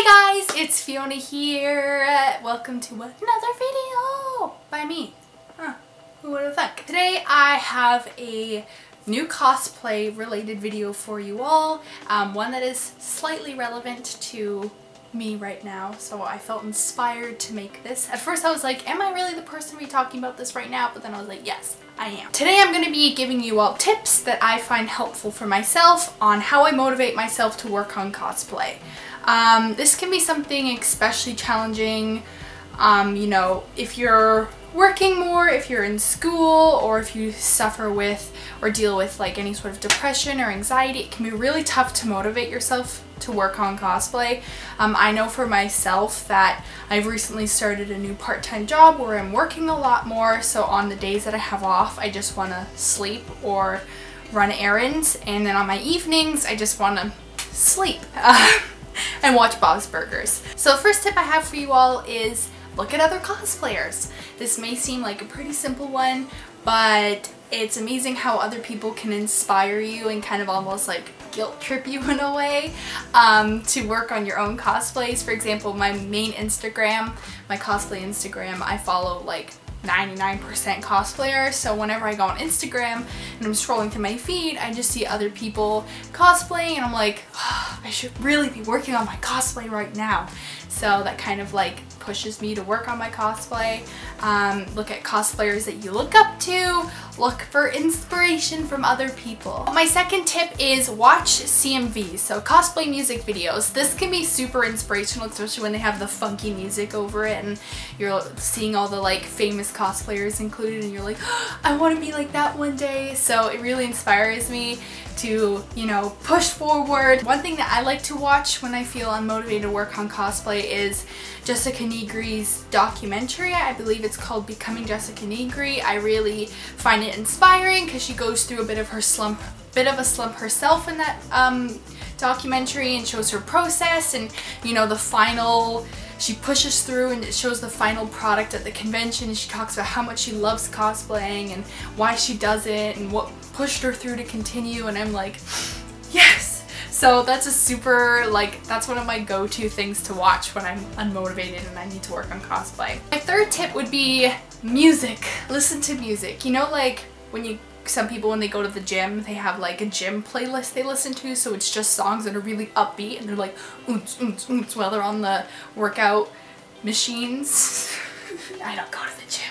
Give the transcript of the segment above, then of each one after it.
Hi guys, it's Fiona here. Welcome to another video by me. Who would have thunk? Today I have a new cosplay related video for you all. One that is slightly relevant to me right now, so I felt inspired to make this. At first I was like, am I really the person to be talking about this right now? But then I was like, yes, I am. Today I'm going to be giving you all tips that I find helpful for myself on how I motivate myself to work on cosplay. This can be something especially challenging, you know, if you're working more, if you're in school, or if you suffer with or deal with like any sort of depression or anxiety. It can be really tough to motivate yourself to work on cosplay. I know for myself that I've recently started a new part-time job where I'm working a lot more, so on the days that I have off I just want to sleep or run errands, and then on my evenings I just want to sleep and watch Bob's Burgers. So the first tip I have for you all is look at other cosplayers. This may seem like a pretty simple one, but it's amazing how other people can inspire you and kind of almost like guilt trip you in a way to work on your own cosplays. For example, my main Instagram, my cosplay Instagram, I follow like 99% cosplayers, so whenever I go on Instagram and I'm scrolling through my feed, I just see other people cosplaying and I'm like, oh, I should really be working on my cosplay right now. So that kind of like pushes me to work on my cosplay. Look at cosplayers that you look up to, look for inspiration from other people. My second tip is watch CMVs, so cosplay music videos. This can be super inspirational, especially when they have the funky music over it and you're seeing all the like famous cosplayers included and you're like, oh, I want to be like that one day. So it really inspires me to, you know, push forward. One thing that I like to watch when I feel unmotivated to work on cosplay is Jessica Nigri's documentary. I believe it's called Becoming Jessica Nigri. I really find it inspiring because she goes through a bit of a slump herself in that documentary and shows her process, and you know, the final, she pushes through and it shows the final product at the convention. She talks about how much she loves cosplaying and why she does it and what pushed her through to continue, and I'm like, yes! So that's a super, like, that's one of my go-to things to watch when I'm unmotivated and I need to work on cosplay. My third tip would be music. Listen to music. You know, like when some people when they go to the gym, they have like a gym playlist they listen to, so it's just songs that are really upbeat and they're like oons, oons, oons while they're on the workout machines. I don't go to the gym.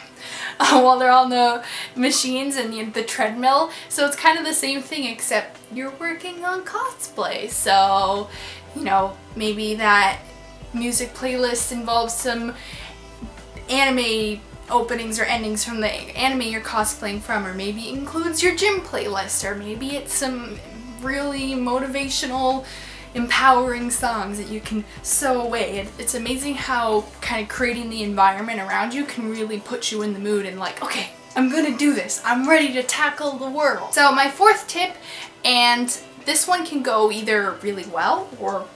While they're on the machines and the treadmill. So it's kind of the same thing except you're working on cosplay. So, you know, maybe that music playlist involves some anime openings or endings from the anime you're cosplaying from, or maybe it includes your gym playlist, or maybe it's some really motivational, empowering songs that you can sew away. It's amazing how kind of creating the environment around you can really put you in the mood and like, okay, I'm gonna do this. I'm ready to tackle the world. So my fourth tip, and this one can go either really well or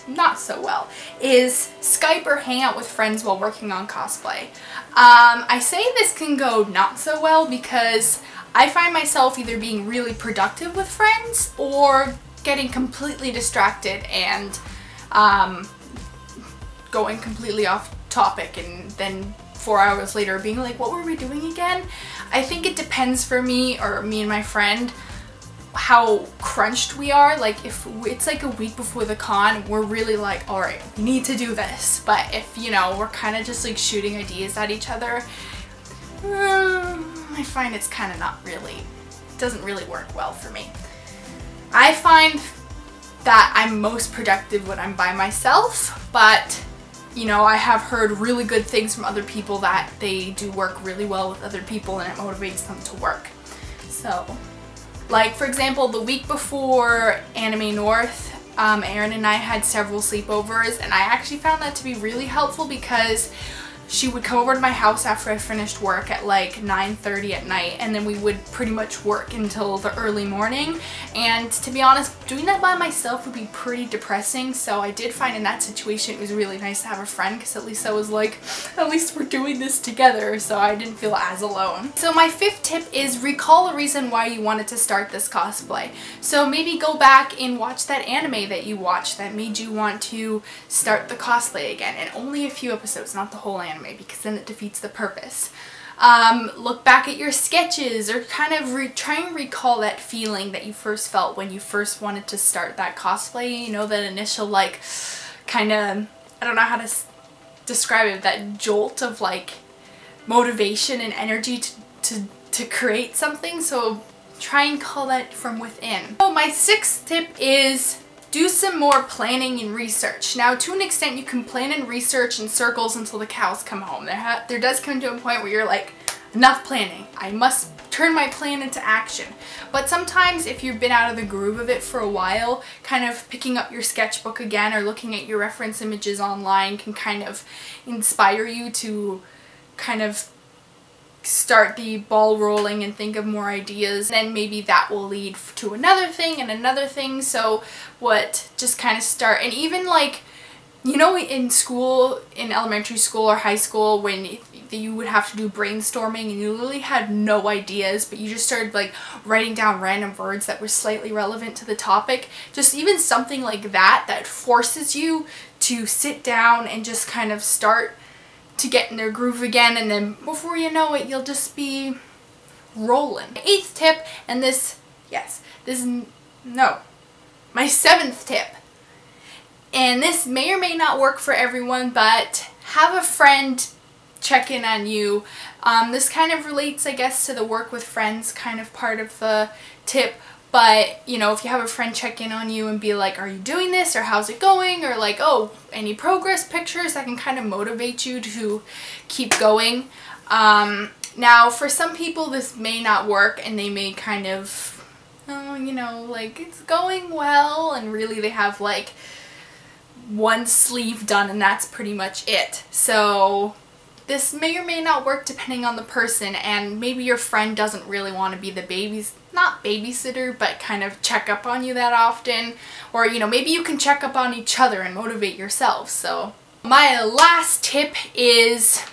not so well, is Skype or hang out with friends while working on cosplay. I say this can go not so well because I find myself either being really productive with friends or getting completely distracted and going completely off topic, and then 4 hours later being like, what were we doing again? I think it depends for me, or me and my friend, how crunched we are. Like if it's like a week before the con, we're really like, alright, we need to do this. But if, you know, we're kind of just like shooting ideas at each other, I find it's kind of not really, it doesn't really work well for me. I find that I'm most productive when I'm by myself, but you know, I have heard really good things from other people that they do work really well with other people and it motivates them to work. So, like for example, the week before Anime North, Erin and I had several sleepovers, and I actually found that to be really helpful because she would come over to my house after I finished work at like 9:30 at night, and then we would pretty much work until the early morning. And to be honest, doing that by myself would be pretty depressing, so I did find in that situation it was really nice to have a friend, because at least I was like, at least we're doing this together, so I didn't feel as alone. So my 5th tip is recall a reason why you wanted to start this cosplay. So maybe go back and watch that anime that you watched that made you want to start the cosplay again, and only a few episodes, not the whole anime, because then it defeats the purpose. Look back at your sketches, or kind of try and recall that feeling that you first felt when you first wanted to start that cosplay. You know, that initial like kind of, I don't know how to describe it, that jolt of like motivation and energy to create something. So try and call that from within. So my 6th tip is do some more planning and research. Now, to an extent, you can plan and research in circles until the cows come home. There does come to a point where you're like, enough planning. I must turn my plan into action. But sometimes if you've been out of the groove of it for a while, kind of picking up your sketchbook again or looking at your reference images online can kind of inspire you to kind of start the ball rolling and think of more ideas, and then maybe that will lead to another thing and another thing. So just kind of start. And even like, you know, in school, in elementary school or high school, when you would have to do brainstorming and you literally had no ideas, but you just started like writing down random words that were slightly relevant to the topic. Just even something like that forces you to sit down and just kind of start to get in their groove again, and then before you know it, you'll just be rolling. My 8th tip, and my 7th tip, and this may or may not work for everyone, but have a friend check in on you. This kind of relates, I guess, to the work with friends kind of part of the tip. But, you know, if you have a friend check in on you and be like, are you doing this, or how's it going, or like, oh, any progress pictures, that can kind of motivate you to keep going. Now, for some people this may not work, and they may kind of, oh, you know, like, it's going well, and really they have like one sleeve done and that's pretty much it. So this may or may not work depending on the person, and maybe your friend doesn't really want to be the not babysitter, but kind of check up on you that often. Or, you know, maybe you can check up on each other and motivate yourselves. So my last tip is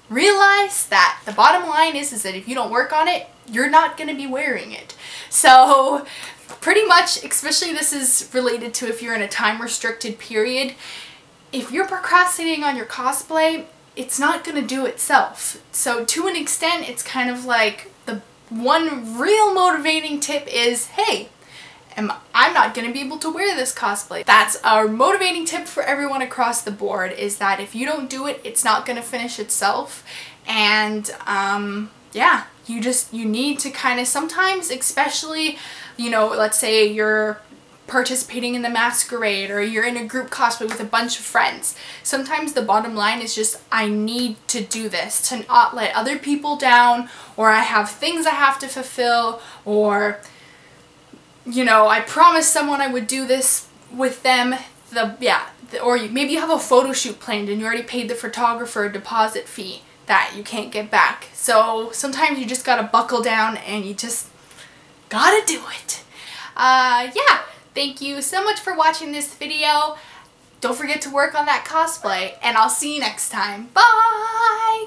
realize that the bottom line is that if you don't work on it, you're not going to be wearing it. So pretty much, especially this is related to if you're in a time restricted period, if you're procrastinating on your cosplay, it's not going to do itself. So to an extent, it's kind of like the one real motivating tip is, hey, I'm not going to be able to wear this cosplay. That's our motivating tip for everyone across the board, is that if you don't do it, it's not going to finish itself. And yeah, you need to kind of sometimes, especially, you know, let's say you're participating in the masquerade or you're in a group cosplay with a bunch of friends. Sometimes the bottom line is just, I need to do this to not let other people down, or I have things I have to fulfill, or, you know, I promised someone I would do this with them. Or maybe you have a photo shoot planned and you already paid the photographer a deposit fee that you can't get back. So sometimes you just gotta buckle down and you just gotta do it. Yeah. Thank you so much for watching this video. Don't forget to work on that cosplay, and I'll see you next time. Bye!